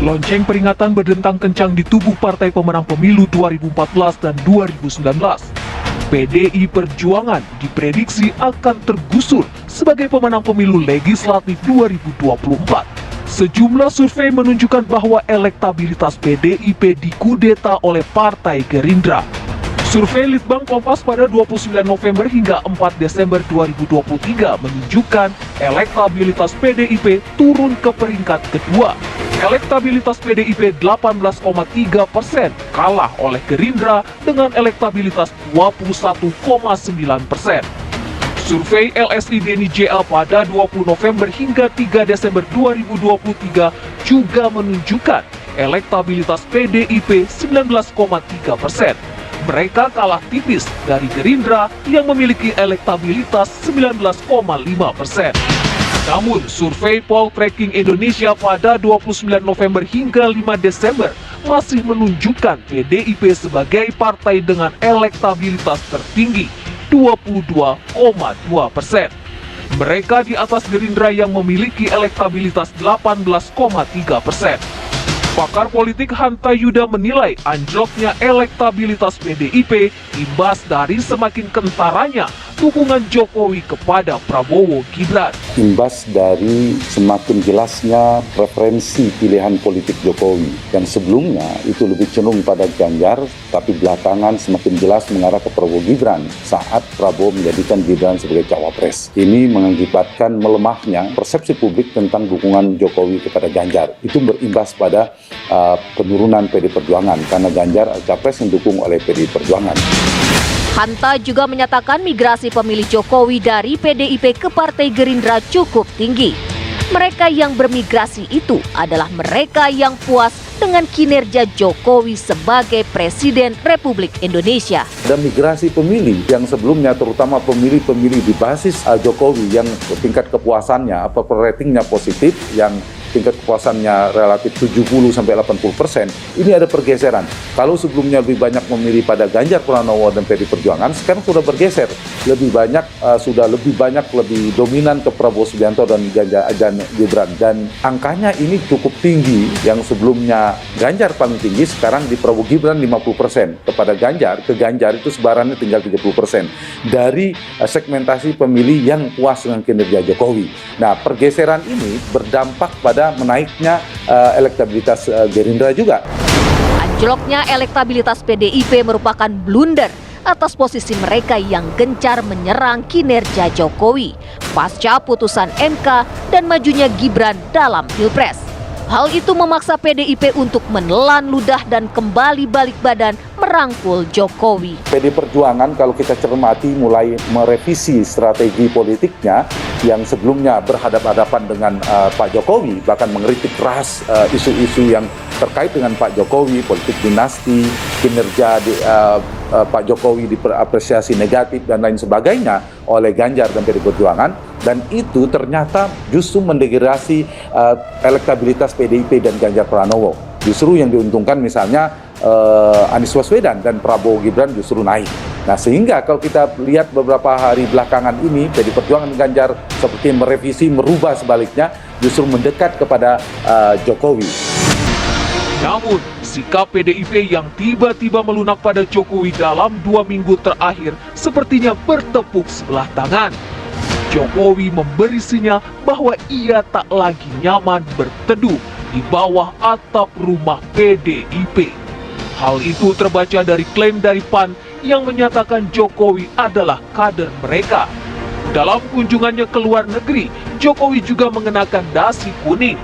Lonceng peringatan berdentang kencang di tubuh partai pemenang pemilu 2014 dan 2019. PDI Perjuangan diprediksi akan tergusur sebagai pemenang pemilu legislatif 2024. Sejumlah survei menunjukkan bahwa elektabilitas PDIP dikudeta oleh Partai Gerindra. Survei Litbang Kompas pada 29 November hingga 4 Desember 2023 menunjukkan elektabilitas PDIP turun ke peringkat kedua. Elektabilitas PDIP 18,3%, kalah oleh Gerindra dengan elektabilitas 21,9%. Survei LSI Denny JA pada 20 November hingga 3 Desember 2023 juga menunjukkan elektabilitas PDIP 19,3%. Mereka kalah tipis dari Gerindra yang memiliki elektabilitas 19,5%. Namun, survei Poltreking Indonesia pada 29 November hingga 5 Desember masih menunjukkan PDIP sebagai partai dengan elektabilitas tertinggi, 22,2%. Mereka di atas Gerindra yang memiliki elektabilitas 18,3%. Pakar politik Hanta Yuda menilai anjloknya elektabilitas PDIP imbas dari semakin kentaranya dukungan Jokowi kepada Prabowo Gibran. Imbas dari semakin jelasnya preferensi pilihan politik Jokowi yang sebelumnya itu lebih cenderung pada Ganjar, tapi belakangan semakin jelas mengarah ke Prabowo Gibran saat Prabowo menjadikan Gibran sebagai cawapres. Ini mengakibatkan melemahnya persepsi publik tentang dukungan Jokowi kepada Ganjar. Itu berimbas pada penurunan PDI Perjuangan karena Ganjar capres yang didukung oleh PDI Perjuangan. Hanta juga menyatakan migrasi pemilih Jokowi dari PDIP ke Partai Gerindra cukup tinggi. Mereka yang bermigrasi itu adalah mereka yang puas dengan kinerja Jokowi sebagai Presiden Republik Indonesia. Ada migrasi pemilih yang sebelumnya terutama pemilih-pemilih di basis Jokowi yang tingkat kepuasannya atau ratingnya positif, yang tingkat kepuasannya relatif 70-80%, ini ada pergeseran. Kalau sebelumnya lebih banyak memilih pada Ganjar Pranowo dan PDI Perjuangan, sekarang sudah bergeser. Lebih dominan ke Prabowo Subianto dan Gibran. Dan angkanya ini cukup tinggi, yang sebelumnya Ganjar paling tinggi, sekarang di Prabowo Gibran 50%. Kepada Ganjar, ke Ganjar itu sebarannya tinggal 30%. Dari segmentasi pemilih yang puas dengan kinerja Jokowi. Nah, pergeseran ini berdampak pada menaiknya elektabilitas Gerindra juga. Anjloknya elektabilitas PDIP merupakan blunder atas posisi mereka yang gencar menyerang kinerja Jokowi pasca putusan MK dan majunya Gibran dalam Pilpres. Hal itu memaksa PDIP untuk menelan ludah dan kembali balik badan merangkul Jokowi. PDI Perjuangan kalau kita cermati mulai merevisi strategi politiknya yang sebelumnya berhadapan-hadapan dengan Pak Jokowi, bahkan mengkritik keras isu-isu yang terkait dengan Pak Jokowi, politik dinasti, kinerja Pak Jokowi diapresiasi negatif dan lain sebagainya oleh Ganjar dan PDI Perjuangan, dan itu ternyata justru mendegradasi elektabilitas PDIP dan Ganjar Pranowo. Justru yang diuntungkan misalnya Anies Baswedan dan Prabowo Gibran justru naik. Nah, sehingga kalau kita lihat beberapa hari belakangan ini PDI Perjuangan Ganjar seperti merevisi, merubah sebaliknya, justru mendekat kepada Jokowi. Namun, sikap PDIP yang tiba-tiba melunak pada Jokowi dalam 2 minggu terakhir sepertinya bertepuk sebelah tangan. Jokowi memberi sinyal bahwa ia tak lagi nyaman berteduh di bawah atap rumah PDIP. Hal itu terbaca dari klaim dari PAN yang menyatakan Jokowi adalah kader mereka. Dalam kunjungannya ke luar negeri, Jokowi juga mengenakan dasi kuning.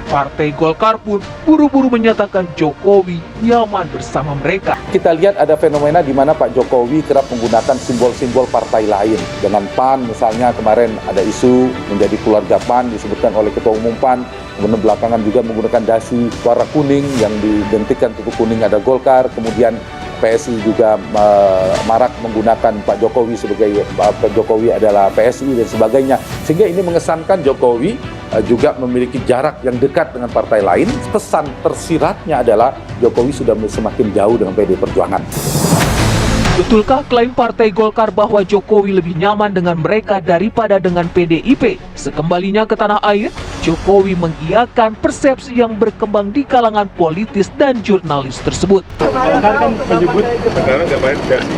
Partai Golkar pun buru-buru menyatakan Jokowi nyaman bersama mereka. Kita lihat ada fenomena di mana Pak Jokowi kerap menggunakan simbol-simbol partai lain. Dengan PAN misalnya kemarin ada isu menjadi keluarga PAN disebutkan oleh Ketua Umum PAN. Kemudian belakangan juga menggunakan dasi warna kuning yang diidentikan tutup kuning ada Golkar. Kemudian PSI juga marak menggunakan Pak Jokowi sebagai Pak Jokowi adalah PSI dan sebagainya. Sehingga ini mengesankan Jokowi juga memiliki jarak yang dekat dengan partai lain. Pesan tersiratnya adalah Jokowi sudah semakin jauh dengan PDI Perjuangan. Betulkah klaim Partai Golkar bahwa Jokowi lebih nyaman dengan mereka daripada dengan PDIP? Sekembalinya ke tanah air, Jokowi mengiyakan persepsi yang berkembang di kalangan politis dan jurnalis tersebut. Golkar kan menyebut Sekarang nggak pakai dasi.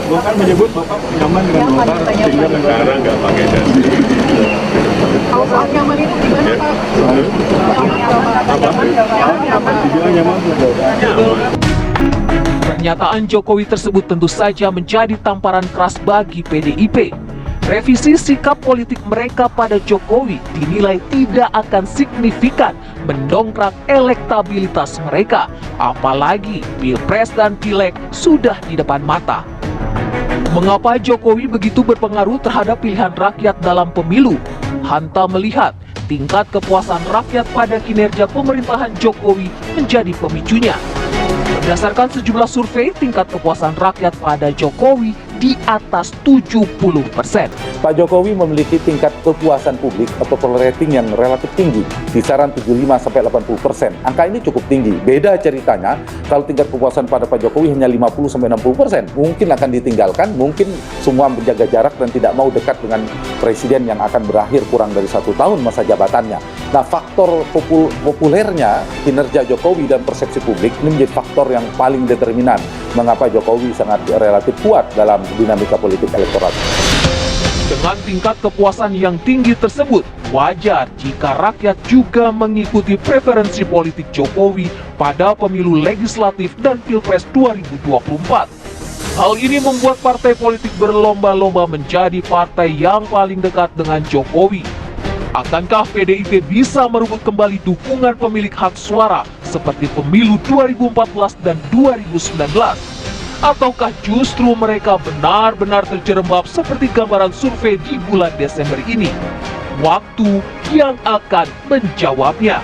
Golkar menyebut Bapak nyaman dengan Golkar sehingga Sekarang nggak pakai dasi. Kalau soal nyaman itu gimana Pak? dibilang nyaman. Pernyataan Jokowi tersebut tentu saja menjadi tamparan keras bagi PDIP. Revisi sikap politik mereka pada Jokowi dinilai tidak akan signifikan mendongkrak elektabilitas mereka, apalagi Pilpres dan Pileg sudah di depan mata. Mengapa Jokowi begitu berpengaruh terhadap pilihan rakyat dalam pemilu? Hanta melihat tingkat kepuasan rakyat pada kinerja pemerintahan Jokowi menjadi pemicunya. Berdasarkan sejumlah survei, tingkat kepuasan rakyat pada Jokowi di atas 70%. Pak Jokowi memiliki tingkat kepuasan publik approval rating yang relatif tinggi, kisaran 75-80%. Angka ini cukup tinggi. Beda ceritanya kalau tingkat kepuasan pada Pak Jokowi hanya 50-60%. Mungkin akan ditinggalkan, mungkin semua menjaga jarak dan tidak mau dekat dengan presiden yang akan berakhir kurang dari 1 tahun masa jabatannya. Nah, faktor populernya kinerja Jokowi dan persepsi publik ini menjadi faktor yang paling determinan mengapa Jokowi sangat relatif kuat dalam dinamika politik elektoral. Dengan tingkat kepuasan yang tinggi tersebut, wajar jika rakyat juga mengikuti preferensi politik Jokowi pada pemilu legislatif dan Pilpres 2024. Hal ini membuat partai politik berlomba-lomba menjadi partai yang paling dekat dengan Jokowi. Akankah PDIP bisa merebut kembali dukungan pemilik hak suara seperti pemilu 2014 dan 2019? Ataukah justru mereka benar-benar terjerembab seperti gambaran survei di bulan Desember ini? Waktu yang akan menjawabnya.